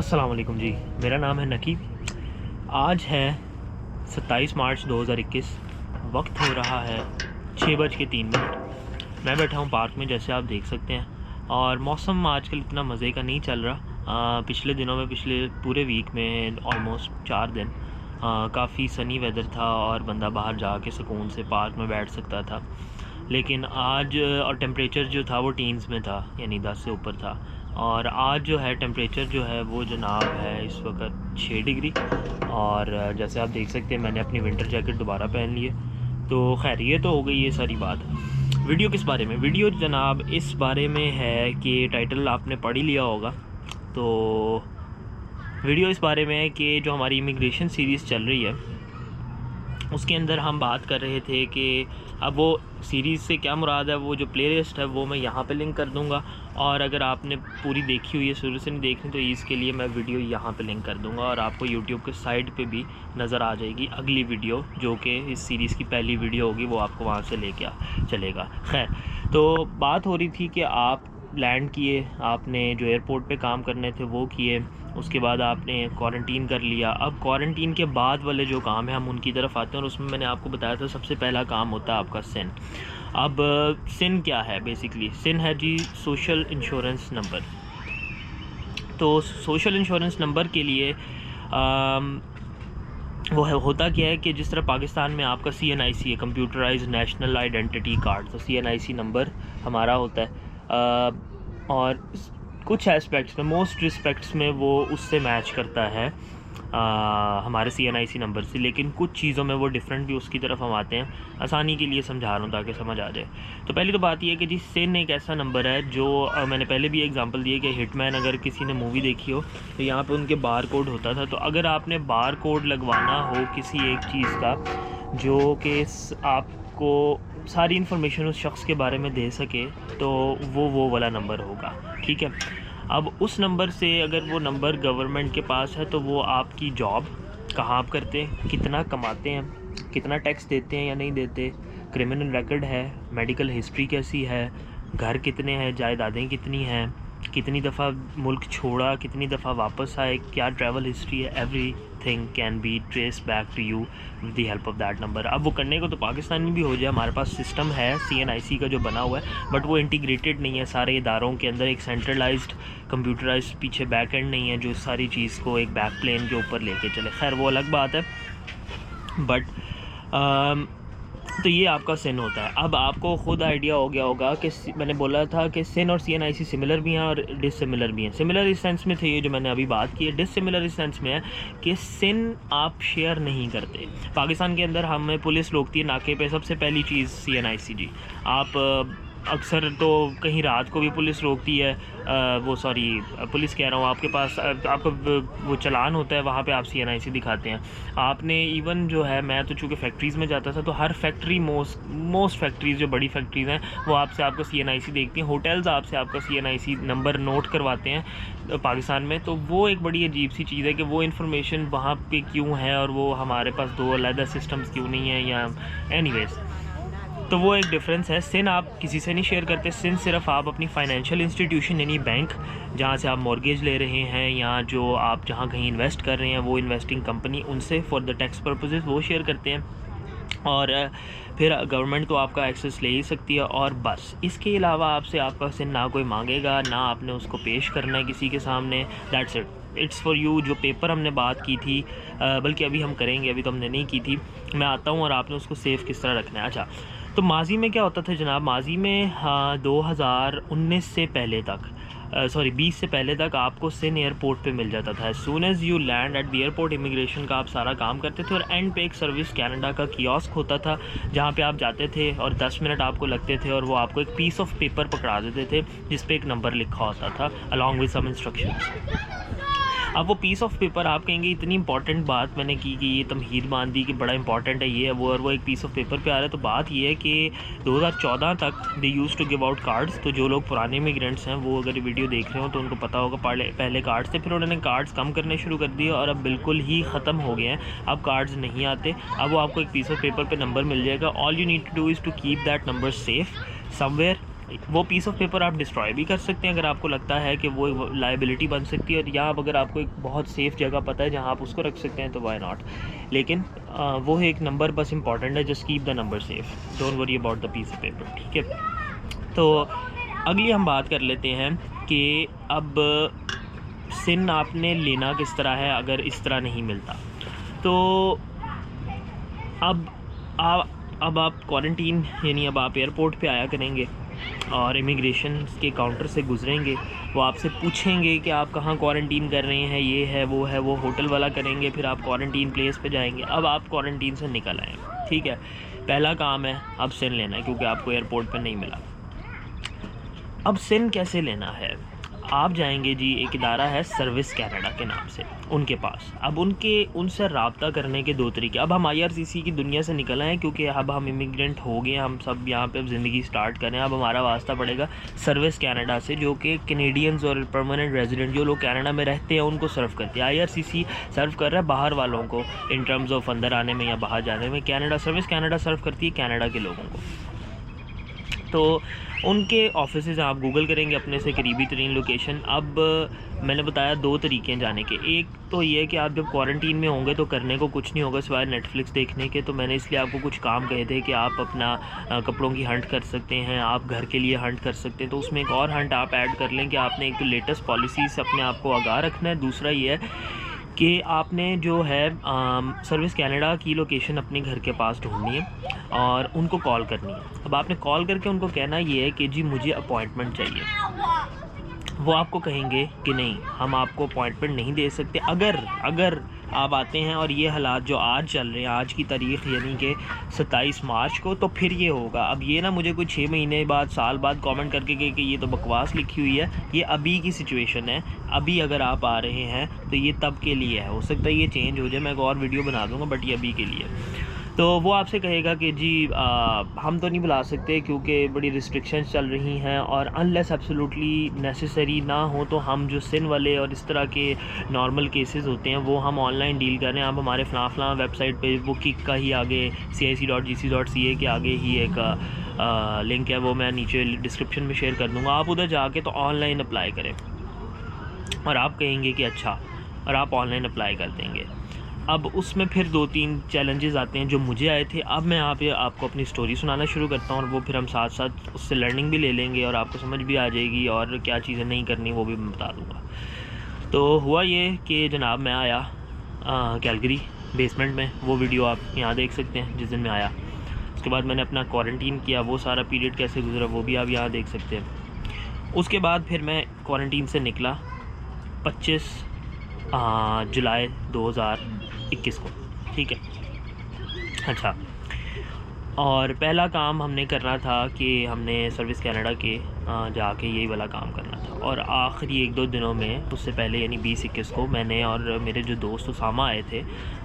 अस्सलाम वालेकुम जी। मेरा नाम है नकी। आज है 27 मार्च 2021। वक्त हो रहा है 6:03। मैं बैठा हूँ पार्क में, जैसे आप देख सकते हैं। और मौसम आजकल इतना मज़े का नहीं चल रहा। पिछले दिनों में, पिछले पूरे वीक में ऑलमोस्ट 4 दिन काफ़ी सनी वेदर था और बंदा बाहर जाके सुकून से पार्क में बैठ सकता था। लेकिन आज और टेम्परेचर जो था वो टीन्स में था, यानी 10 से ऊपर था। और आज जो है टेम्परेचर जो है वो जनाब है इस वक्त 6 डिग्री। और जैसे आप देख सकते हैं मैंने अपनी विंटर जैकेट दोबारा पहन ली है। तो खैर ये तो हो गई ये सारी बात। वीडियो किस बारे में? वीडियो जनाब इस बारे में है कि टाइटल आपने पढ़ ही लिया होगा। तो वीडियो इस बारे में है कि जो हमारी इमिग्रेशन सीरीज़ चल रही है उसके अंदर हम बात कर रहे थे कि अब वो सीरीज़ से क्या मुराद है, वो जो प्लेलिस्ट है वो मैं यहाँ पे लिंक कर दूँगा। और अगर आपने पूरी देखी हुई है, शुरू से नहीं देखनी, तो इसके लिए मैं वीडियो यहाँ पे लिंक कर दूँगा और आपको यूट्यूब के साइड पे भी नज़र आ जाएगी अगली वीडियो, जो कि इस सीरीज़ की पहली वीडियो होगी, वो आपको वहाँ से लेके चलेगा। खैर, तो बात हो रही थी कि आप लैंड किए, आपने जो एयरपोर्ट पे काम करने थे वो किए, उसके बाद आपने क्वारंटीन कर लिया। अब क्वारंटीन के बाद वाले जो काम है हम उनकी तरफ आते हैं, और उसमें मैंने आपको बताया था सबसे पहला काम होता है आपका सिन। अब सिन क्या है? बेसिकली सिन है जी सोशल इंश्योरेंस नंबर। तो सोशल इंश्योरेंस नंबर के लिए वो होता क्या है कि जिस तरह पाकिस्तान में आपका CNIC है, कंप्यूटराइज्ड नेशनल आइडेंटिटी कार्ड, तो CNIC नंबर हमारा होता है। और कुछ एस्पेक्ट्स में, मोस्ट रिस्पेक्ट्स में वो उससे मैच करता है हमारे CNIC नंबर से, लेकिन कुछ चीज़ों में वो डिफरेंट भी उसकी तरफ हम आते हैं। आसानी के लिए समझा रहा हूँ ताकि समझ आ जाए। तो पहली तो बात ये है कि जी सिन एक ऐसा नंबर है जो मैंने पहले भी एग्जांपल दिए कि हिटमैन, अगर किसी ने मूवी देखी हो तो यहाँ पे उनके बार कोड होता था। तो अगर आपने बार कोड लगवाना हो किसी एक चीज़ का जो कि आपको सारी इन्फॉर्मेशन उस शख्स के बारे में दे सके, तो वो वाला नंबर होगा। ठीक है। अब उस नंबर से अगर वो नंबर गवर्नमेंट के पास है तो वो आपकी जॉब, कहाँ आप करते हैं, कितना कमाते हैं, कितना टैक्स देते हैं या नहीं देते, क्रिमिनल रिकॉर्ड है, मेडिकल हिस्ट्री कैसी है, घर कितने हैं, जायदादें कितनी हैं, कितनी दफ़ा मुल्क छोड़ा, कितनी दफ़ा वापस आए, क्या ट्रैवल हिस्ट्री है, everything can be trace back to you with the help of that number. अब वो करने को तो पाकिस्तान में भी हो जाए, हमारे पास सिस्टम है CNIC का जो बना हुआ है, बट वो इंटीग्रेटेड नहीं है सारे इदारों के अंदर। एक सेंट्रलाइज्ड कंप्यूटराइज्ड पीछे बैक एंड नहीं है जो सारी चीज़ को एक बैक प्लेन के ऊपर लेके चले। खैर वो अलग बात है। बट तो ये आपका सिन होता है। अब आपको खुद आइडिया हो गया होगा कि मैंने बोला था कि सिन और CNIC सिमिलर भी हैं और डिससिमिलर भी हैं। सिमिलर इस सेंस में थे ये जो मैंने अभी बात की है। डिससिमिलर इस सेंस में है कि सिन आप शेयर नहीं करते। पाकिस्तान के अंदर हमें पुलिस रोकती है नाके पे, सबसे पहली चीज़ CNIC जी। आप अक्सर तो कहीं रात को भी पुलिस रोकती है, पुलिस कह रहा हूँ, आपके पास आपका वो चालान होता है, वहाँ पे आप CNIC दिखाते हैं। आपने इवन जो है, मैं तो चूँकि फैक्ट्रीज़ में जाता था तो हर फैक्ट्री, मोस्ट फैक्ट्रीज़ जो बड़ी फैक्ट्रीज़ हैं वो आपसे आपका CNIC देखती हैं। होटल्स आपसे आपका CNIC नंबर नोट करवाते हैं पाकिस्तान में। तो वो एक बड़ी अजीब सी चीज़ है कि वो इन्फॉर्मेशन वहाँ पे क्यों है और वो हमारे पास दो अलग सिस्टम्स क्यों नहीं है, या एनीवेज। तो वो एक डिफरेंस है। सिन आप किसी से नहीं शेयर करते। सिन सिर्फ आप अपनी फाइनेंशियल इंस्टीट्यूशन यानी बैंक, जहाँ से आप मॉर्गेज ले रहे हैं या जो आप जहाँ कहीं इन्वेस्ट कर रहे हैं, वो इन्वेस्टिंग कंपनी, उनसे फॉर द टैक्स पर्पसेस वो शेयर करते हैं। और फिर गवर्नमेंट तो आपका एक्सेस ले ही सकती है, और बस इसके अलावा आपसे आपका सिन ना कोई मांगेगा, ना आपने उसको पेश करना है किसी के सामने। That's it, it's for you. जो पेपर हमने बात की थी, बल्कि अभी हम करेंगे, अभी तो हमने नहीं की थी, मैं आता हूँ और आपने उसको सेफ़ किस तरह रखना है। अच्छा, तो माजी में क्या होता था जनाब? माजी में 2019 से पहले तक, 20 से पहले तक आपको सिन एयरपोर्ट पे मिल जाता था। As soon as you land at the airport, immigration का आप सारा काम करते थे, और एंड पे एक सर्विस कैनेडा का कियोस्क होता था जहाँ पे आप जाते थे और 10 मिनट आपको लगते थे, और वो आपको एक पीस ऑफ पेपर पकड़ा देते थे जिस पे एक नंबर लिखा होता था अलॉन्ग विद सम इंस्ट्रक्शंस। अब वो पीस ऑफ पेपर, आप कहेंगे इतनी इंपॉर्टेंट बात मैंने की कि ये तमहीद मान दी कि बड़ा इंपॉर्टेंट है ये है वो, और वो एक पीस ऑफ पेपर पे आ रहा है। तो बात ये है कि 2014 तक they used to give out cards. तो जो लोग पुराने इमिग्रेंट्स हैं वो अगर वीडियो देख रहे हो तो उनको पता होगा, पहले कार्ड्स थे, फिर उन्होंने कार्ड्स कम करने शुरू कर दिए और अब बिल्कुल ही ख़त्म हो गए हैं। अब कार्ड्स नहीं आते। अब वो आपको एक पीस ऑफ पेपर पर नंबर मिल जाएगा। All you need to do is to keep that number safe somewhere वो पीस ऑफ पेपर आप डिस्ट्रॉय भी कर सकते हैं अगर आपको लगता है कि वो लाइबिलिटी बन सकती है, और या अगर आपको एक बहुत सेफ़ जगह पता है जहाँ आप उसको रख सकते हैं तो वाई नॉट। लेकिन वो एक नंबर बस इंपॉर्टेंट है, just keep the number safe, don't worry about the piece of paper, ठीक है। तो अगली हम बात कर लेते हैं कि अब सिन आपने लेना किस तरह है अगर इस तरह नहीं मिलता। तो अब आप क्वारंटीन यानी अब आप एयरपोर्ट पे आया करेंगे और इमिग्रेशन के काउंटर से गुजरेंगे, वो आपसे पूछेंगे कि आप कहाँ क्वारंटीन कर रहे हैं, ये है वो होटल वाला करेंगे, फिर आप क्वारंटीन प्लेस पे जाएंगे। अब आप क्वारंटीन से निकल आए, ठीक है। पहला काम है अब सिन लेना है, क्योंकि आपको एयरपोर्ट पे नहीं मिला। अब सिन कैसे लेना है, आप जाएंगे जी, एक इदारा है सर्विस कनाडा के नाम से, उनके पास। अब उनसे रब्ता करने के दो तरीके। अब हम IRCC की दुनिया से निकल आए हैं, क्योंकि अब हम इमिग्रेंट हो गए, हम सब यहाँ पे अब ज़िंदगी स्टार्ट करें। अब हमारा वास्ता पड़ेगा सर्विस कनाडा से, जो कि कैनेडियंस और परमानेंट रेजिडेंट जो लोग कनाडा में रहते हैं उनको सर्व करती है। IRCC सर्व कर रहा है बाहर वालों को इन टर्म्स ऑफ अंदर आने में या बाहर जाने में। सर्विस कनाडा सर्व करती है कनाडा के लोगों को। तो उनके ऑफिसेज आप गूगल करेंगे अपने से करीबी तरीन लोकेशन। अब मैंने बताया दो तरीके हैं जाने के। एक तो ये है कि आप जब क्वारंटीन में होंगे तो करने को कुछ नहीं होगा सिवाय नेटफ्लिक्स देखने के, तो मैंने इसलिए आपको कुछ काम कहे थे कि आप अपना कपड़ों की हंट कर सकते हैं, आप घर के लिए हंट कर सकते हैं। तो उसमें एक और हंट आप ऐड कर लें कि आपने एक तो लेटेस्ट पॉलिसी से अपने आप को आगाह रखना है, दूसरा ये है कि आपने जो है सर्विस कनाडा की लोकेशन अपने घर के पास ढूंढनी है और उनको कॉल करनी है। अब आपने कॉल करके उनको कहना ये है कि जी मुझे अपॉइंटमेंट चाहिए। वो आपको कहेंगे कि नहीं, हम आपको अपॉइंटमेंट नहीं दे सकते। अगर आप आते हैं और ये हालात जो आज चल रहे हैं, आज की तारीख़ यानी कि 27 मार्च को, तो फिर ये होगा। अब ये ना मुझे कोई 6 महीने बाद, साल बाद कमेंट करके कहे कि ये तो बकवास लिखी हुई है। ये अभी की सिचुएशन है, अभी अगर आप आ रहे हैं तो ये तब के लिए है। हो सकता है ये चेंज हो जाए, मैं एक और वीडियो बना दूँगा, बट ये अभी के लिए। तो वो आपसे कहेगा कि जी हम तो नहीं बुला सकते क्योंकि बड़ी रिस्ट्रिक्शंस चल रही हैं, और अनलेस एब्सोल्युटली नेसेसरी ना हो तो हम जो सिन वाले और इस तरह के नॉर्मल केसेस होते हैं वो हम ऑनलाइन डील कर रहे हैं। आप हमारे फलां वेबसाइट पे, वो किक का ही आगे cic.gc.ca के आगे ही एक लिंक है, वो मैं नीचे डिस्क्रिप्शन में शेयर कर दूँगा। आप उधर जाके तो ऑनलाइन अप्लाई करें, और आप कहेंगे कि अच्छा, और आप ऑनलाइन अप्लाई कर देंगे। अब उसमें फिर 2-3 चैलेंजेस आते हैं जो मुझे आए थे। अब मैं यहाँ पे आपको अपनी स्टोरी सुनाना शुरू करता हूँ, और वो फिर हम साथ साथ उससे लर्निंग भी ले लेंगे और आपको समझ भी आ जाएगी, और क्या चीज़ें नहीं करनी वो भी मैं बता दूँगा। तो हुआ ये कि जनाब मैं आया कैलगरी बेसमेंट में, वो वीडियो आप यहाँ देख सकते हैं जिस दिन मैं आया। उसके बाद मैंने अपना क्वारंटीन किया, वो सारा पीरियड कैसे गुजरा वो भी आप यहाँ देख सकते हैं। उसके बाद फिर मैं क्वारंटीन से निकला 25 जुलाई 2021 को, ठीक है। अच्छा, और पहला काम हमने करना था कि हमने सर्विस कनाडा के जाके यही वाला काम करना था। और आखिरी 1-2 दिनों में, उससे पहले यानी 20-21 को, मैंने और मेरे जो दोस्त उसामा आए थे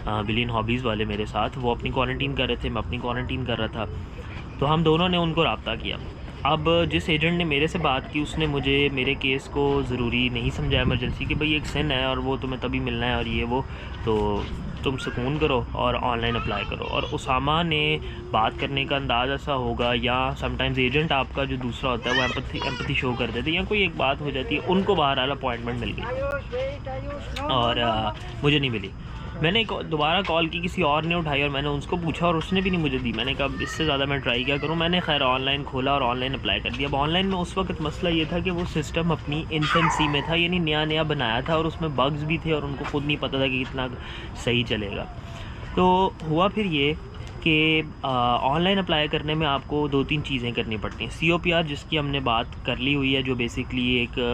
बिलियन हॉबीज़ वाले मेरे साथ, वो अपनी क्वारंटीन कर रहे थे, मैं अपनी क्वारंटीन कर रहा था। तो हम दोनों ने उनको रब्ता किया। अब जिस एजेंट ने मेरे से बात की उसने मुझे मेरे केस को ज़रूरी नहीं समझा इमरजेंसी कि भाई एक सिन है और वो तुम्हें तभी मिलना है और ये वो, तो तुम सुकून करो और ऑनलाइन अप्लाई करो। और उसामा ने बात करने का अंदाज़ ऐसा होगा, या समटाइम्स एजेंट आपका जो दूसरा होता है वो एम्पैथी शो कर देते हैं, या कोई एक बात हो जाती है, उनको बहरहाल अपॉइंटमेंट मिल गई और मुझे नहीं मिली। मैंने दोबारा कॉल की, किसी और ने उठाई और मैंने उसको पूछा और उसने भी नहीं मुझे दी। मैंने कहा इससे ज़्यादा मैं ट्राई क्या करूँ। मैंने खैर ऑनलाइन खोला और ऑनलाइन अप्लाई कर दिया। अब ऑनलाइन में उस वक्त मसला ये था कि वो सिस्टम अपनी इन्फेंसी में था, यानी नया बनाया था, और उसमें बग्स भी थे और उनको खुद नहीं पता था कि कितना सही चलेगा। तो हुआ फिर ये कि ऑनलाइन अप्लाई करने में आपको 2-3 चीज़ें करनी पड़ती हैं। COPR जिसकी हमने बात कर ली हुई है, जो बेसिकली एक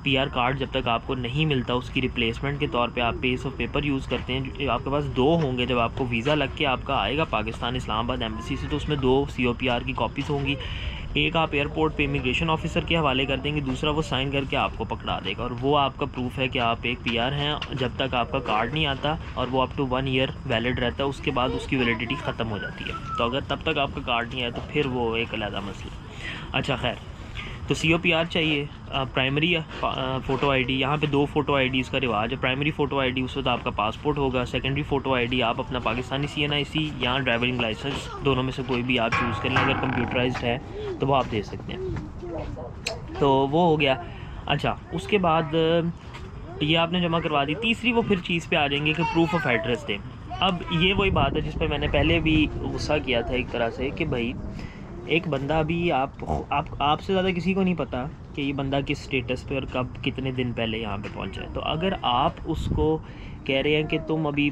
PR कार्ड जब तक आपको नहीं मिलता उसकी रिप्लेसमेंट के तौर पे आप पीस ऑफ पेपर यूज़ करते हैं। आपके पास 2 होंगे। जब आपको वीज़ा लग के आपका आएगा पाकिस्तान इस्लामाबाद एम्बेसी से, तो उसमें 2 COPR की कॉपीज़ होंगी। एक आप एयरपोर्ट पे इमिग्रेशन ऑफिसर के हवाले कर देंगे, दूसरा वो साइन करके आपको पकड़ा देगा, और वो आपका प्रूफ है कि आप एक PR हैं जब तक आपका कार्ड नहीं आता, और वो अप टू 1 ईयर वैलिड रहता है। उसके बाद उसकी वैलिडिटी ख़त्म हो जाती है। तो अगर तब तक आपका कार्ड नहीं आया तो फिर वो एक अलग मसला। अच्छा खैर, तो COPR चाहिए, प्राइमरी फ़ोटो ID। यहाँ पे 2 फ़ोटो IDs का रिवाज है। प्राइमरी फ़ोटो ID उस वक्त आपका पासपोर्ट होगा, सेकेंडरी फ़ोटो ID आप अपना पाकिस्तानी CNIC या ड्राइविंग लाइसेंस, दोनों में से कोई भी आप चूज़ कर लें। अगर कंप्यूटराइज्ड है तो वो आप दे सकते हैं। तो वो हो गया। अच्छा, उसके बाद ये आपने जमा करवा दी। तीसरी वो फिर चीज़ पे आ जाएंगे कि प्रूफ ऑफ एड्रेस दें। अब ये वही बात है जिस पर मैंने पहले भी गुस्सा किया था एक तरह से, कि भाई एक बंदा अभी आपसे ज़्यादा किसी को नहीं पता कि ये बंदा किस स्टेटस पे और कब कितने दिन पहले यहाँ पे पहुँचा है। तो अगर आप उसको कह रहे हैं कि तुम अभी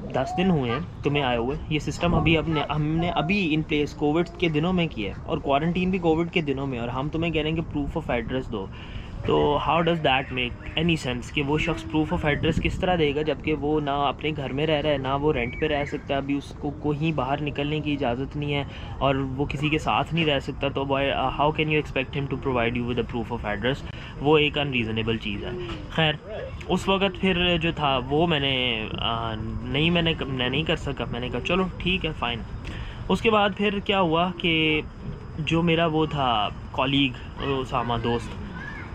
10 दिन हुए हैं तुम्हें आए हुए, ये सिस्टम अभी हमने अभी इन प्लेस कोविड के दिनों में किया है और क्वारंटीन भी कोविड के दिनों में, और हम तुम्हें कह रहे हैं कि प्रूफ ऑफ एड्रेस दो, तो how does that make any sense कि वो शख्स प्रूफ ऑफ एड्रेस किस तरह देगा जबकि वो ना अपने घर में रह रहा है, ना वो रेंट पे रह सकता है, अभी उसको कहीं बाहर निकलने की इजाज़त नहीं है और वो किसी के साथ नहीं रह सकता, तो how can you expect him to provide you with a proof of address. वो एक अनरीज़नेबल चीज़ है। खैर उस वक़्त फिर जो था वो मैं नहीं कर सका। मैंने कहा चलो ठीक है फ़ाइन। उसके बाद फिर क्या हुआ कि जो मेरा वो था कॉलीग उसामा दोस्त,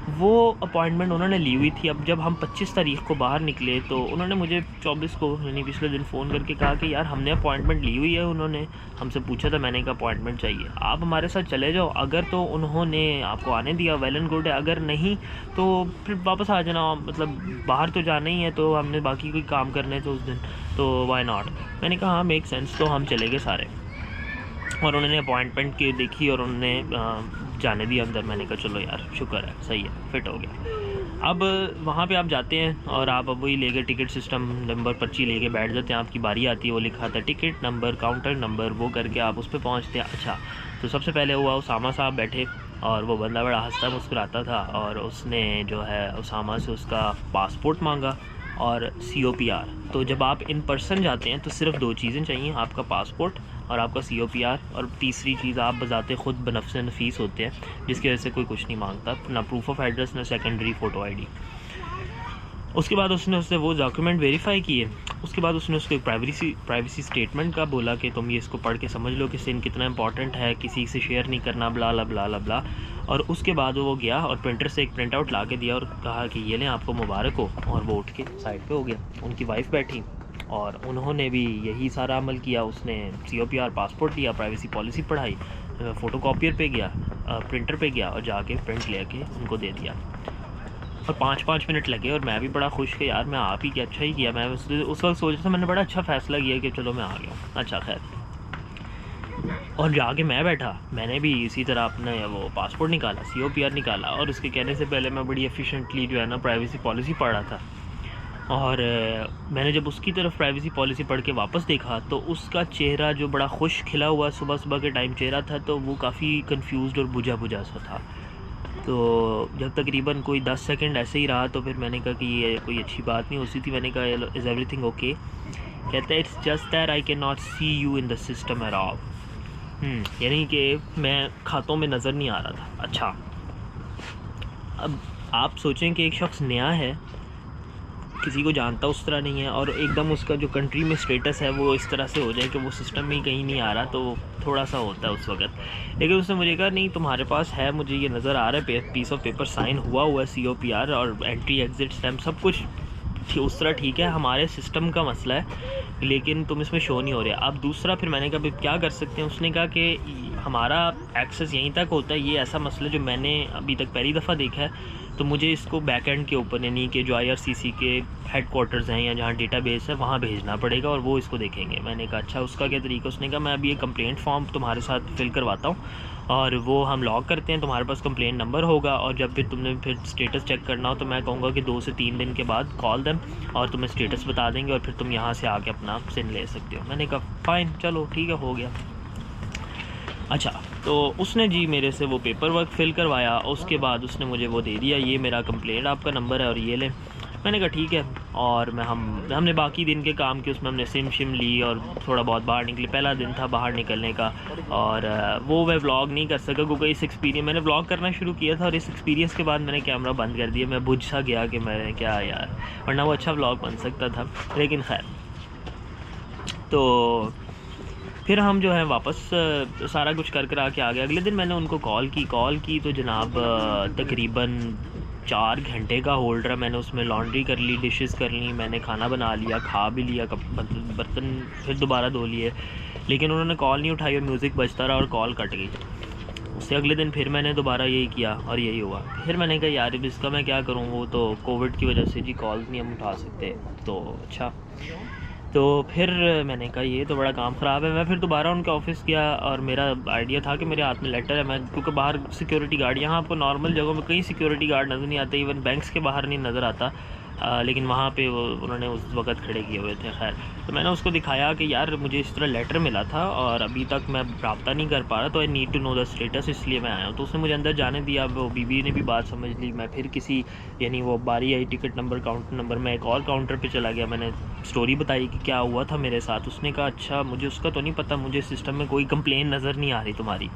वो अपॉइंटमेंट उन्होंने ली हुई थी। अब जब हम 25 तारीख़ को बाहर निकले तो उन्होंने मुझे 24 को यानी पिछले दिन फ़ोन करके कहा कि यार हमने अपॉइंटमेंट ली हुई है, उन्होंने हमसे पूछा था, मैंने कहा अपॉइंटमेंट चाहिए, आप हमारे साथ चले जाओ, अगर तो उन्होंने आपको आने दिया वेल एंड गुड है, अगर नहीं तो फिर वापस आ जाना, मतलब बाहर तो जाना ही है, तो हमने बाकी कोई काम करने तो उस दिन, तो वाई नॉट। मैंने कहा हाँ मेक सेंस। तो हम चले गए सारे और उन्होंने अपॉइंटमेंट की देखी और उन्होंने जाने दिया अंदर। मैंने कहा चलो यार शुक्र है, सही है, फिट हो गया। अब वहाँ पे आप जाते हैं और आप अब वही लेके टिकट सिस्टम नंबर पर्ची लेके बैठ जाते हैं, आपकी बारी आती है, वो लिखा था टिकट नंबर काउंटर नंबर, वो करके आप उस पर पहुँचते हैं। अच्छा, तो सबसे पहले हुआ उसामा साहब बैठे और वो बंदा बड़ा हंसता मुस्कुराता था और उसने जो है उसामा से उसका पासपोर्ट मांगा और COPR। तो जब आप इन पर्सन जाते हैं तो सिर्फ 2 चीज़ें चाहिए, आपका पासपोर्ट और आपका COPR, और तीसरी चीज़ आप बजाते खुद बनफ्स नफीस होते हैं जिसकी वजह से कोई कुछ नहीं मांगता, ना प्रूफ ऑफ एड्रेस ना सेकेंडरी फ़ोटो ID। उसके बाद उसने उससे वो डॉक्यूमेंट वेरीफाई किए। उसके बाद उसने उसको एक प्राइवेसी स्टेटमेंट का बोला कि तुम ये इसको पढ़ के समझ लो कि सिन कितना इंपॉर्टेंट है, किसी से शेयर नहीं करना, ब्ला ला ब्ला ला ब्ला। और उसके बाद वो गया और प्रिंटर से एक प्रिंट आउट ला के दिया और कहा कि ये लें आपको मुबारक हो, और वो उठ के साइड पे हो गया। उनकी वाइफ बैठी और उन्होंने भी यही सारा अमल किया। उसने COPR पासपोर्ट दिया, प्राइवेसी पॉलिसी पढ़ाई, फ़ोटो कॉपियर पे गया, प्रिंटर पे गया और जाके प्रिंट लेके उनको दे दिया। और 5-5 मिनट लगे और मैं भी बड़ा खुश कि यार मैं आप ही क्या अच्छा ही किया। मैं उस वक्त सोच रहा था, मैंने बड़ा अच्छा फ़ैसला किया कि चलो मैं आ गया हूँ। अच्छा खैर, और जाके मैं बैठा, मैंने भी इसी तरह अपने वो पासपोर्ट निकाला, COPR निकाला, और उसके कहने से पहले मैं बड़ी एफिशिएंटली जो है ना प्राइवेसी पॉलिसी पढ़ रहा था। और मैंने जब उसकी तरफ प्राइवेसी पॉलिसी पढ़ के वापस देखा तो उसका चेहरा जो बड़ा खुश खिला हुआ सुबह सुबह के टाइम चेहरा था, तो वो काफ़ी कंफ्यूज्ड और बुझा बुझा सा था। तो जब तकरीबन कोई 10 सेकंड ऐसे ही रहा तो फिर मैंने कहा कि ये कोई अच्छी बात नहीं हो सी थी। मैंने कहा इज़ एवरीथिंग ओके? कहता है it's just that I can not see you in the system at all. यानी कि मैं खातों में नज़र नहीं आ रहा था। अच्छा, अब आप सोचें कि एक शख्स नया है, किसी को जानता उस तरह नहीं है, और एकदम उसका जो कंट्री में स्टेटस है वो इस तरह से हो जाए कि वो सिस्टम में कहीं नहीं आ रहा, तो थोड़ा सा होता है उस वक्त। लेकिन उसने मुझे कहा नहीं तुम्हारे पास है, मुझे ये नज़र आ रहा है, पीस ऑफ पेपर साइन हुआ है COPR और एंट्री एग्ज़िट स्टैम्प सब कुछ उस तरह ठीक है, हमारे सिस्टम का मसला है लेकिन तुम इसमें शो नहीं हो रहे। अब दूसरा फिर मैंने कहा क्या कर सकते हैं? उसने कहा कि हमारा एक्सेस यहीं तक होता है, ये ऐसा मसला जो मैंने अभी तक पहली दफ़ा देखा है, तो मुझे इसको बैक एंड के ऊपर यानी कि जो IRCC के हेडक्वार्टर्स हैं या जहाँ डेटाबेस है वहाँ भेजना पड़ेगा और वो इसको देखेंगे। मैंने कहा अच्छा उसका क्या तरीका? उसने कहा मैं अभी एक कंप्लेंट फॉर्म तुम्हारे साथ फिल करवाता हूँ और वो हम लॉग करते हैं, तुम्हारे पास कंप्लेंट नंबर होगा, और जब फिर तुमने फिर स्टेटस चेक करना हो तो मैं कहूँगा कि 2 से 3 दिन के बाद कॉल देम और तुम्हें स्टेटस बता देंगे और फिर तुम यहाँ से आके अपना सिन ले सकते हो। मैंने कहा फ़ाइन चलो ठीक है, हो गया। अच्छा, तो उसने जी मेरे से वो पेपर वर्क फिल करवाया, उसके बाद उसने मुझे वो दे दिया, ये मेरा कंप्लेंट आपका नंबर है और ये लें। मैंने कहा ठीक है, और हमने बाकी दिन के काम के उसमें हमने सिम शिम ली और थोड़ा बहुत बाहर निकले। पहला दिन था बाहर निकलने का, और वो मैं व्लॉग नहीं कर सका क्योंकि इस एक्सपीरियंस मैंने व्लॉग करना शुरू किया था और इस एक्सपीरियंस के बाद मैंने कैमरा बंद कर दिया। मैं बुझ सा गया कि मैंने क्या यार, वरना वो अच्छा व्लॉग बन सकता था। लेकिन खैर, तो फिर हम जो है वापस सारा कुछ कर आके आ गए। अगले दिन मैंने उनको कॉल की तो जनाब तकरीबन 4 घंटे का होल्ड रहा। मैंने उसमें लॉन्ड्री कर ली, डिशेस कर ली, मैंने खाना बना लिया, खा भी लिया, बर्तन फिर दोबारा धो लिए, लेकिन उन्होंने कॉल नहीं उठाई और म्यूज़िक बजता रहा और कॉल कट गई। से अगले दिन फिर मैंने दोबारा यही किया और यही हुआ। फिर मैंने कहा यार अब इसका मैं क्या करूँ, वो तो कोविड की वजह से जी कॉल्स नहीं हम उठा सकते। तो अच्छा, तो फिर मैंने कहा ये तो बड़ा काम ख़राब है। मैं फिर दोबारा उनके ऑफिस गया और मेरा आइडिया था कि मेरे हाथ में लेटर है, मैं क्योंकि बाहर सिक्योरिटी गार्ड, यहाँ आपको नॉर्मल जगहों में कहीं सिक्योरिटी गार्ड नज़र नहीं आते, इवन बैंक्स के बाहर नहीं नज़र आता, लेकिन वहाँ पे वो उन्होंने उस वक़्त खड़े किए हुए थे। खैर, तो मैंने उसको दिखाया कि यार मुझे इस तरह लेटर मिला था और अभी तक मैं रब्ता नहीं कर पा रहा, तो I need to know the status, इसलिए मैं आया हूँ। तो उसने मुझे अंदर जाने दिया, वो बीबी ने भी बात समझ ली। मैं फिर किसी, यानी वो बारी आई टिकट नंबर काउंटर नंबर, मैं एक और काउंटर पे चला गया। मैंने स्टोरी बताई कि क्या हुआ था मेरे साथ। उसने कहा अच्छा मुझे उसका तो नहीं पता, मुझे सिस्टम में कोई कंप्लेन नज़र नहीं आ रही तुम्हारी,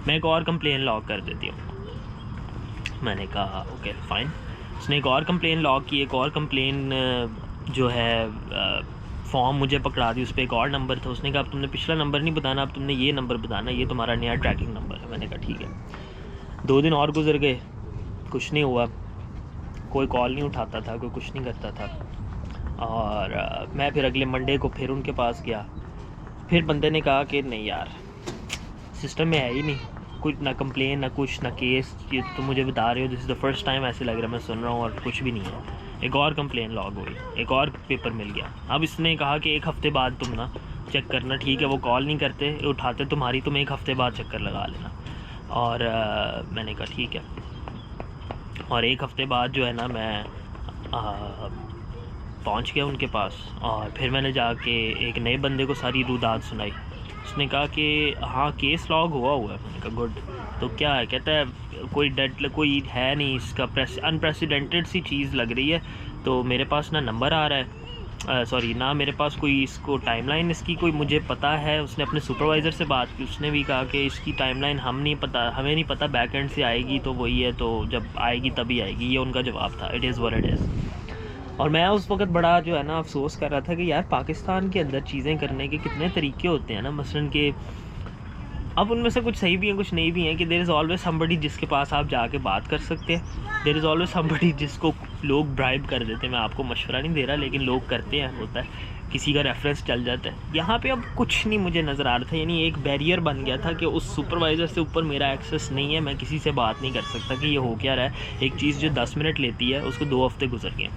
मैं एक और कंप्लेन लॉग कर देती हूँ। मैंने कहा ओके फ़ाइन। उसने एक और कंप्लेन लॉग की, एक और कंप्लेन जो है फॉर्म मुझे पकड़ा दी, उस पर एक और नंबर था। उसने कहा अब तुमने पिछला नंबर नहीं बताना, अब तुमने ये नंबर बताना, ये तुम्हारा नया ट्रैकिंग नंबर है। मैंने कहा ठीक है। 2 दिन और गुजर गए, कुछ नहीं हुआ, कोई कॉल नहीं उठाता था, कोई कुछ नहीं करता था। और मैं फिर अगले मंडे को फिर उनके पास गया। फिर बंदे ने कहा कि नहीं यार सिस्टम में है ही नहीं कुछ, ना कंप्लेन ना कुछ ना केस, ये तो मुझे बता रहे हो, this is the first time ऐसे लग रहा है मैं सुन रहा हूँ, और कुछ भी नहीं है। एक और कंप्लेन लॉग हुई, एक और पेपर मिल गया। अब इसने कहा कि 1 हफ़्ते बाद तुम ना चेक करना, ठीक है वो कॉल नहीं करते उठाते तुम्हारी, तुम 1 हफ़्ते बाद चक्कर लगा लेना। और मैंने कहा ठीक है। और 1 हफ़्ते बाद जो है ना मैं पहुंच गया उनके पास, और फिर मैंने जाके एक नए बंदे को सारी रुदाद सुनाई। उसने कहा कि हाँ केस लॉग हुआ है। मैंने कहा गुड, तो क्या है? कहता है कोई है नहीं, इसका अनप्रेसिडेंटेड सी चीज़ लग रही है। तो मेरे पास ना नंबर आ रहा है, सॉरी ना मेरे पास कोई इसको टाइमलाइन इसकी कोई मुझे पता है। उसने अपने सुपरवाइज़र से बात की, उसने भी कहा कि इसकी टाइमलाइन हमें नहीं पता बैक एंड से आएगी तो वही है, तो जब आएगी तभी आएगी। ये उनका जवाब था, it is what it is. और मैं उस वक्त बड़ा जो है ना अफसोस कर रहा था कि यार पाकिस्तान के अंदर चीज़ें करने के कितने तरीके होते हैं ना, मसलन के अब उनमें से कुछ सही भी हैं कुछ नहीं भी हैं, कि देयर इज़ ऑलवेज समबडी जिसके पास आप जाके बात कर सकते हैं, देयर इज़ ऑलवेज समबडी जिसको लोग ब्राइब कर देते हैं। मैं आपको मशवरा नहीं दे रहा, लेकिन लोग करते हैं, होता है, किसी का रेफरेंस चल जाता है। यहाँ पे अब कुछ नहीं मुझे नज़र आ रहा था, यानी एक बैरियर बन गया था कि उस सुपरवाइज़र से ऊपर मेरा एक्सेस नहीं है, मैं किसी से बात नहीं कर सकता कि ये हो क्या रहा है। एक चीज़ जो 10 मिनट लेती है उसको 2 हफ्ते गुजर गए,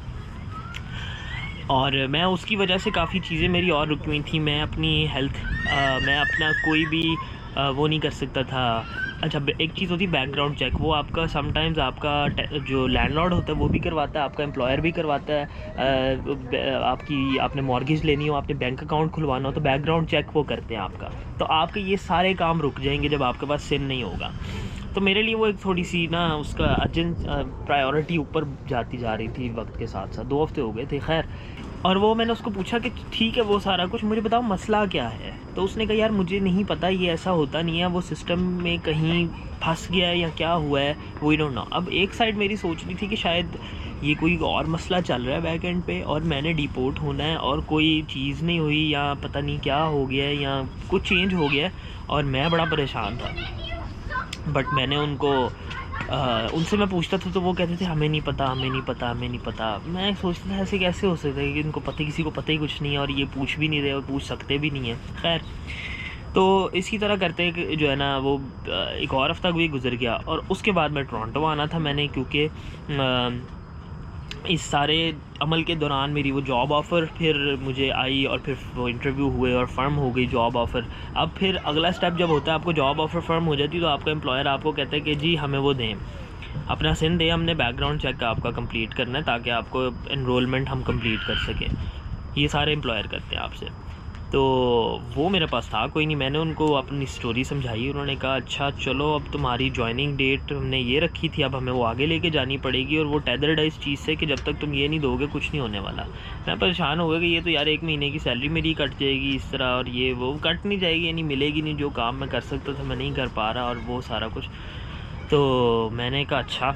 और मैं उसकी वजह से काफ़ी चीज़ें मेरी और रुकी हुई थी। मैं अपनी हेल्थ मैं अपना कोई भी वो नहीं कर सकता था। अच्छा, एक चीज़ होती है बैकग्राउंड चेक, वो आपका समटाइम्स आपका जो लैंडलॉर्ड होता है वो भी करवाता है, आपका एम्प्लॉयर भी करवाता है। आपकी आपने मॉर्गेज लेनी हो, आपने बैंक अकाउंट खुलवाना हो, तो बैकग्राउंड चेक वो करते हैं आपका। तो आपके ये सारे काम रुक जाएंगे जब आपके पास सिन नहीं होगा। तो मेरे लिए वो एक थोड़ी सी ना उसका अर्जेंट प्रायोरिटी ऊपर जाती जा रही थी वक्त के साथ साथ। 2 हफ्ते हो गए थे खैर, और वो मैंने उसको पूछा कि ठीक है वो सारा कुछ मुझे बताओ मसला क्या है। तो उसने कहा यार मुझे नहीं पता, ये ऐसा होता नहीं है, वो सिस्टम में कहीं फंस गया है या क्या हुआ है, वी डोंट नो। अब एक साइड मेरी सोच रही थी कि शायद ये कोई और मसला चल रहा है बैक एंड पे और मैंने डिपोर्ट होना है और कोई चीज़ नहीं हुई, या पता नहीं क्या हो गया है या कुछ चेंज हो गया है, और मैं बड़ा परेशान था। बट मैंने उनसे मैं पूछता था तो वो कहते थे हमें नहीं पता, हमें नहीं पता, हमें नहीं पता। मैं सोचता था ऐसे कैसे हो सकता है कि इनको पता, किसी को पता ही कुछ नहीं है, और ये पूछ भी नहीं रहे और पूछ सकते भी नहीं है। खैर, तो इसी तरह करते जो है ना वो एक और हफ्ता भी गुजर गया, और उसके बाद मैं टोरंटो आना था मैंने, क्योंकि इस सारे अमल के दौरान मेरी वो जॉब ऑफ़र फिर मुझे आई, और फिर वो इंटरव्यू हुए और फर्म हो गई जॉब ऑफ़र। अब फिर अगला स्टेप जब होता है, आपको जॉब ऑफ़र फर्म हो जाती है, तो आपका एम्प्लॉयर आपको कहता है कि जी हमें वो दें, अपना सिन दें, हमने बैकग्राउंड चेक आपका कंप्लीट करना है ताकि आपको एनरोलमेंट हम कंप्लीट कर सकें। ये सारे एम्प्लॉयर करते हैं आपसे। तो वो मेरे पास था कोई नहीं, मैंने उनको अपनी स्टोरी समझाई। उन्होंने कहा अच्छा चलो अब तुम्हारी जॉइनिंग डेट हमने ये रखी थी, अब हमें वो आगे लेके जानी पड़ेगी, और वो टेदर्ड है इस चीज़ से कि जब तक तुम ये नहीं दोगे कुछ नहीं होने वाला। मैं परेशान हो गया कि ये तो यार 1 महीने की सैलरी मेरी कट जाएगी इस तरह, और ये वो कट नहीं जाएगी, यानी मिलेगी नहीं, जो काम मैं कर सकता था मैं नहीं कर पा रहा, और वो सारा कुछ। तो मैंने कहा अच्छा,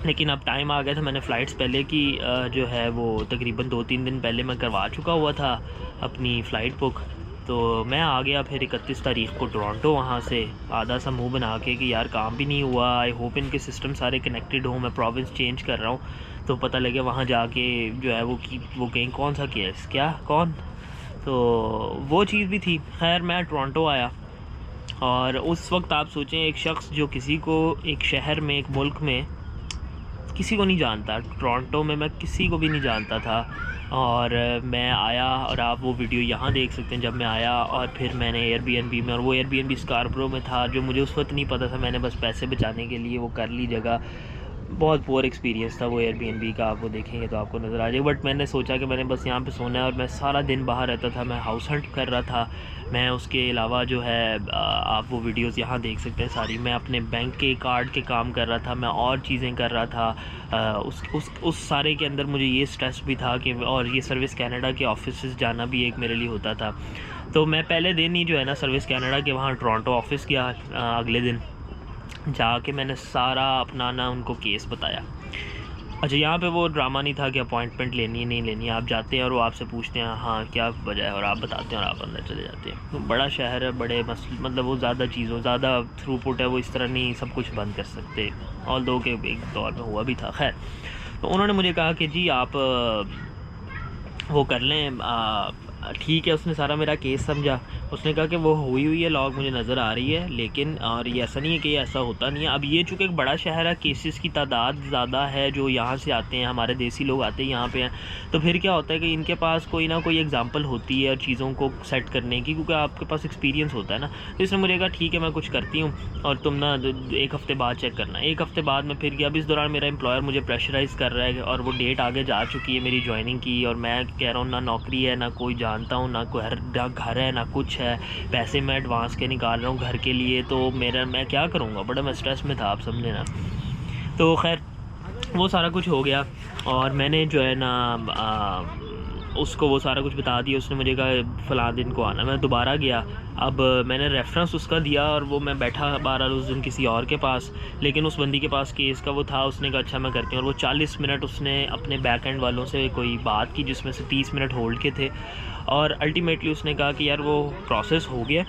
लेकिन अब टाइम आ गया था। मैंने फ़्लाइट्स पहले की जो है वो तकरीबन 2-3 दिन पहले मैं करवा चुका हुआ था अपनी फ़्लाइट बुक। तो मैं आ गया फिर 31 तारीख़ को टोरंटो, वहाँ से आधा सा मुँह बना के कि यार काम भी नहीं हुआ, आई होप इनके सिस्टम सारे कनेक्टेड हों, मैं प्रोविंस चेंज कर रहा हूँ। तो पता लगे वहाँ जाके जो है वो कहीं कौन सा केस क्या कौन, तो वो चीज़ भी थी। खैर मैं टोरंटो आया, और उस वक्त आप सोचें, एक शख्स जो किसी को एक शहर में, एक मुल्क में किसी को नहीं जानता, टोरंटो में मैं किसी को भी नहीं जानता था, और मैं आया, और आप वो वीडियो यहाँ देख सकते हैं जब मैं आया, और फिर मैंने एयरबीएनबी में, और वो एयरबीएनबी स्कारब्रो में था, जो मुझे उस वक्त नहीं पता था, मैंने बस पैसे बचाने के लिए वो कर ली जगह। बहुत पुअर एक्सपीरियंस था वो एयरबीएनबी का, आप वो देखेंगे तो आपको नज़र आ जाएगा। बट मैंने सोचा कि मैंने बस यहाँ पे सोना है, और मैं सारा दिन बाहर रहता था, मैं हाउस हंट कर रहा था। मैं उसके अलावा जो है आप वो वीडियोस यहाँ देख सकते हैं सारी, मैं अपने बैंक के कार्ड के काम कर रहा था, मैं और चीज़ें कर रहा था। उस सारे के अंदर मुझे ये स्ट्रेस भी था कि, और ये सर्विस कैनेडा के ऑफिस जाना भी एक मेरे लिए होता था। तो मैं पहले दिन ही जो है ना सर्विस कैनेडा के वहाँ टोरंटो ऑफिस गया। अगले दिन जाके मैंने सारा अपना ना उनको केस बताया। अच्छा, यहाँ पे वो ड्रामा नहीं था कि अपॉइंटमेंट लेनी है नहीं लेनी है, आप जाते हैं और वो आपसे पूछते हैं हाँ क्या वजह है, और आप बताते हैं और आप अंदर चले जाते हैं। तो बड़ा शहर है, बड़े मतलब वो ज़्यादा चीज़ों, ज़्यादा थ्रूपुट है, वो इस तरह नहीं सब कुछ बंद कर सकते, ऑल दो के एक दौर में हुआ भी था। खैर, तो उन्होंने मुझे कहा कि जी आप वो कर लें, ठीक है। उसने सारा मेरा केस समझा, उसने कहा कि वो हुई है लॉग मुझे नज़र आ रही है, लेकिन और ये ऐसा नहीं है कि ये ऐसा होता नहीं है। अब ये चूँकि एक बड़ा शहर है, केसेस की तादाद ज़्यादा है जो यहाँ से आते हैं, हमारे देसी लोग आते हैं यहाँ पे हैं, तो फिर क्या होता है कि इनके पास कोई ना कोई एग्जांपल होती है चीज़ों को सेट करने की, क्योंकि आपके पास एक्सपीरियंस होता है ना। तो इसने मुझे कहा ठीक है मैं कुछ करती हूँ, और तुम ना 1 हफ़्ते बाद चेक करना। 1 हफ़्ते बाद मैं फिर गया। अब इस दौरान मेरा एम्प्लॉयर मुझे प्रेशराइज़ कर रहा है, और वो डेट आगे जा चुकी है मेरी ज्वाइनिंग की, और मैं कह रहा हूँ ना नौकरी है, ना कोई जानता हूँ, ना घर है, ना कुछ है, पैसे मैं एडवांस के निकाल रहा हूँ घर के लिए, तो मैं क्या करूँगा, बड़ा मैं स्ट्रेस में था, आप समझे ना। तो खैर वो सारा कुछ हो गया, और मैंने जो है ना उसको वो सारा कुछ बता दिया। उसने मुझे कहा फ़लाँ दिन को आना। मैं दोबारा गया। अब मैंने रेफरेंस उसका दिया, और वो मैं बैठा 12 उस दिन किसी और के पास, लेकिन उस बंदी के पास केस का वो था। उसने कहा अच्छा मैं करती हूँ, और वो 40 मिनट उसने अपने बैक एंड वालों से कोई बात की, जिसमें से 30 मिनट होल्ड के थे, और अल्टीमेटली उसने कहा कि यार वो प्रोसेस हो गया,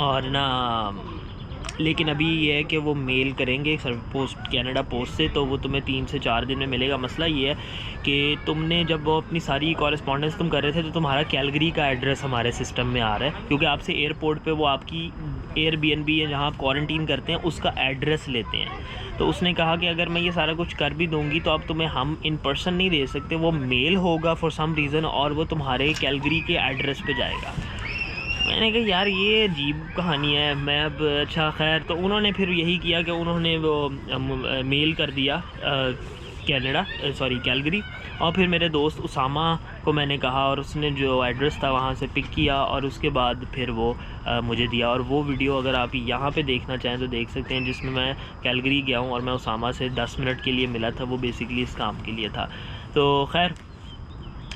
और ना लेकिन अभी ये है कि वो मेल करेंगे पोस्ट, कैनेडा पोस्ट से, तो वो तुम्हें 3 से 4 दिन में मिलेगा। मसला ये है कि तुमने जब वो अपनी सारी कॉरेस्पॉन्डेंस तुम कर रहे थे, तो तुम्हारा कैलगरी का एड्रेस हमारे सिस्टम में आ रहा है, क्योंकि आपसे एयरपोर्ट पे वो आपकी एयरबीएनबी है जहाँ आप क्वारंटीन करते हैं उसका एड्रेस लेते हैं। तो उसने कहा कि अगर मैं ये सारा कुछ कर भी दूंगी तो अब तुम्हें हम इन पर्सन नहीं दे सकते, वो मेल होगा फॉर सम रीज़न, और वो तुम्हारे कैलगरी के एड्रेस पे जाएगा। मैंने कहा यार ये अजीब कहानी है। मैं अब अच्छा खैर, तो उन्होंने फिर यही किया कि उन्होंने वो मेल कर दिया कैलगरी, और फिर मेरे दोस्त उसामा को मैंने कहा, और उसने जो एड्रेस था वहाँ से पिक किया, और उसके बाद फिर वो मुझे दिया। और वो वीडियो अगर आप यहाँ पे देखना चाहें तो देख सकते हैं, जिसमें मैं कैलगरी गया हूँ और मैं उसामा से 10 मिनट के लिए मिला था। वो बेसिकली इस काम के लिए था। तो खैर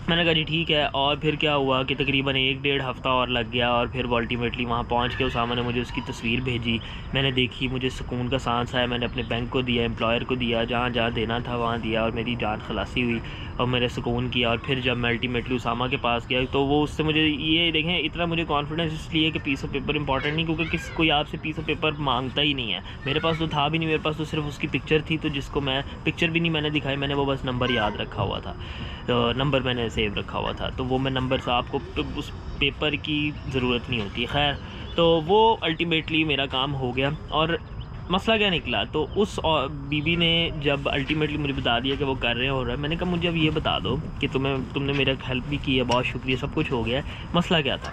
मैंने कहा जी ठीक है। और फिर क्या हुआ कि तकरीबन 1-1.5 हफ़्ता और लग गया, और फिर वो अल्टीमेटली वहाँ पहुँच के उसामा ने मुझे उसकी तस्वीर भेजी। मैंने देखी, मुझे सुकून का सांस आया। मैंने अपने बैंक को दिया, एम्प्लॉयर को दिया, जहाँ जहाँ देना था वहाँ दिया, और मेरी जान खलासी हुई और मेरे सुकून किया। और फिर जब मैं अल्टीमेटली उसामा के पास गया, तो वो उससे मुझे ये देखें, इतना मुझे कॉन्फिडेंस इसलिए कि पीस ऑफ पेपर इंपॉर्टेंट नहीं, क्योंकि कोई आपसे पीस ऑफ पेपर मांगता ही नहीं है। मेरे पास तो था भी नहीं, मेरे पास तो सिर्फ उसकी पिक्चर थी, तो जिसको मैं पिक्चर भी नहीं मैंने दिखाई, मैंने वो बस नंबर याद रखा हुआ था, तो नंबर मैंने सेव रखा हुआ था, तो वो मैं नंबर से आपको उस पेपर की ज़रूरत नहीं होती। खैर, तो वो अल्टीमेटली मेरा काम हो गया। और मसला क्या निकला, तो उस बीबी ने जब अल्टीमेटली मुझे बता दिया कि वो कर रहे हो रहा है, मैंने कहा मुझे अब ये बता दो कि तुमने मेरा हेल्प भी की है, बहुत शुक्रिया, सब कुछ हो गया है, मसला क्या था।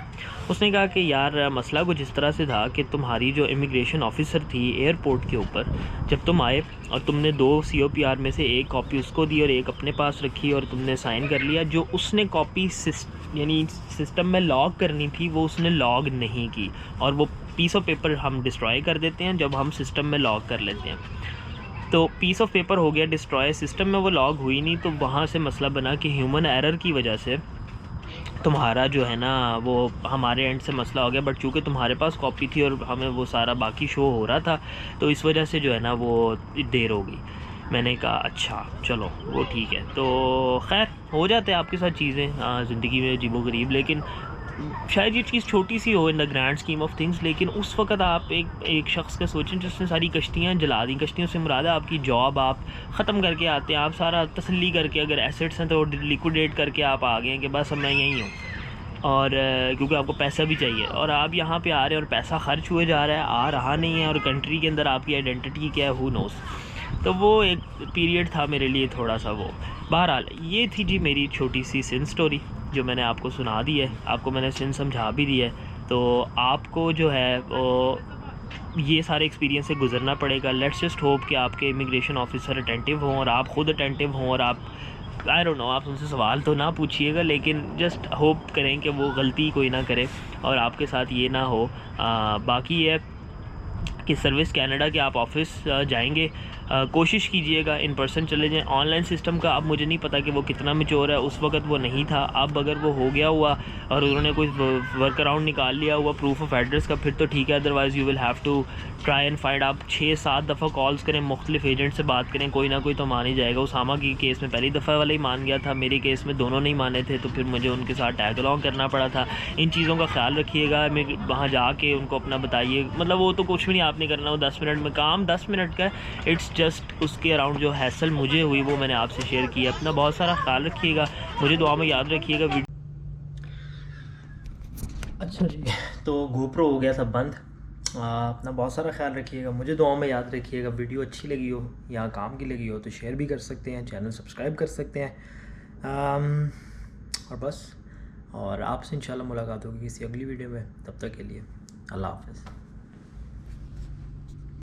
उसने कहा कि यार मसला कुछ इस तरह से था कि तुम्हारी जो इमिग्रेशन ऑफिसर थी एयरपोर्ट के ऊपर, जब तुम आए और तुमने 2 COPR में से एक कॉपी उसको दी और एक अपने पास रखी, और तुमने साइन कर लिया, जो उसने कॉपी यानी सिस्टम में लॉग करनी थी वो उसने लॉग नहीं की, और वो पीस ऑफ पेपर हम डिस्ट्रॉय कर देते हैं जब हम सिस्टम में लॉग कर लेते हैं। तो पीस ऑफ पेपर हो गया डिस्ट्रॉय, सिस्टम में वो लॉग हुई नहीं, तो वहाँ से मसला बना कि ह्यूमन एरर की वजह से तुम्हारा जो है ना वो हमारे एंड से मसला हो गया, बट चूँकि तुम्हारे पास कॉपी थी और हमें वो सारा बाकी शो हो रहा था, तो इस वजह से जो है ना वो देर हो गई। मैंने कहा अच्छा चलो वो ठीक है। तो खैर हो जाते हैं आपके साथ चीज़ें ज़िंदगी में अजीबोगरीब, लेकिन शायद ये चीज़ छोटी सी हो in the grand scheme of things, लेकिन उस वक्त आप एक शख्स का सोचें जिसने सारी कश्तियाँ जला दी। कश्तियों से मुराद है आपकी जॉब, आप ख़त्म करके आते हैं, आप सारा तसल्ली करके, अगर एसेट्स हैं तो लिक्विडेट करके आप आ गए कि बस अब मैं यहीं हूँ, और क्योंकि आपको पैसा भी चाहिए और आप यहाँ पे आ रहे हैं और पैसा खर्च हुए जा रहा है, आ रहा नहीं है, और कंट्री के अंदर आपकी आइडेंटिटी क्या है हु नोस। तो वो एक पीरियड था मेरे लिए थोड़ा सा वो। बहरहाल ये थी जी मेरी छोटी सी सिंध स्टोरी जो मैंने आपको सुना दी है, आपको मैंने सिंध समझा भी दी है। तो आपको जो है वो ये सारे एक्सपीरियंस से गुजरना पड़ेगा। लेट्स जस्ट होप कि आपके इमिग्रेशन ऑफिसर अटेंटिव हों और आप ख़ुद अटेंटिव हों, और आप आई डोंट नो, आप उनसे सवाल तो ना पूछिएगा, लेकिन जस्ट होप करें कि वो गलती कोई ना करे और आपके साथ ये ना हो। बाकी ये कि सर्विस कनाडा के आप ऑफिस जाएंगे, कोशिश कीजिएगा इन पर्सन चले जाएं। ऑनलाइन सिस्टम का अब मुझे नहीं पता कि वो कितना मैच्योर है, उस वक्त वो नहीं था। अब अगर वो हो गया हुआ और उन्होंने कोई वर्क अराउंड निकाल लिया हुआ प्रूफ ऑफ एड्रेस का, फिर तो ठीक है, otherwise you will have to try and find. आप 6-7 दफ़ा कॉल्स करें, मुख्तलिफ एजेंट से बात करें, कोई ना कोई तो मान ही जाएगा। उसामा की केस में पहली दफ़ा वाला ही मान गया था, मेरे केस में दोनों नहीं माने थे, तो फिर मुझे उनके साथ टैग अलॉन्ग करना पड़ा था। इन चीज़ों का ख्याल रखिएगा, मैं वहाँ जाके उनको अपना बताइए, मतलब वो तो कुछ भी नहीं आपने करना, वो 10 मिनट में काम 10 मिनट का, इट्स जस्ट उसके अराउंड जो हैसल मुझे हुई वो मैंने आपसे शेयर किया। अपना बहुत सारा ख्याल रखिएगा, मुझे दुआ में याद रखिएगा। अच्छा जी, तो गोप्रो हो गया सब बंद। अपना बहुत सारा ख्याल रखिएगा, मुझे दुआ में याद रखिएगा। वीडियो अच्छी लगी हो या काम की लगी हो तो शेयर भी कर सकते हैं, चैनल सब्सक्राइब कर सकते हैं, और बस। और आपसे इंशाल्लाह मुलाकात होगी किसी अगली वीडियो में, तब तक के लिए अल्लाह हाफ़िज़।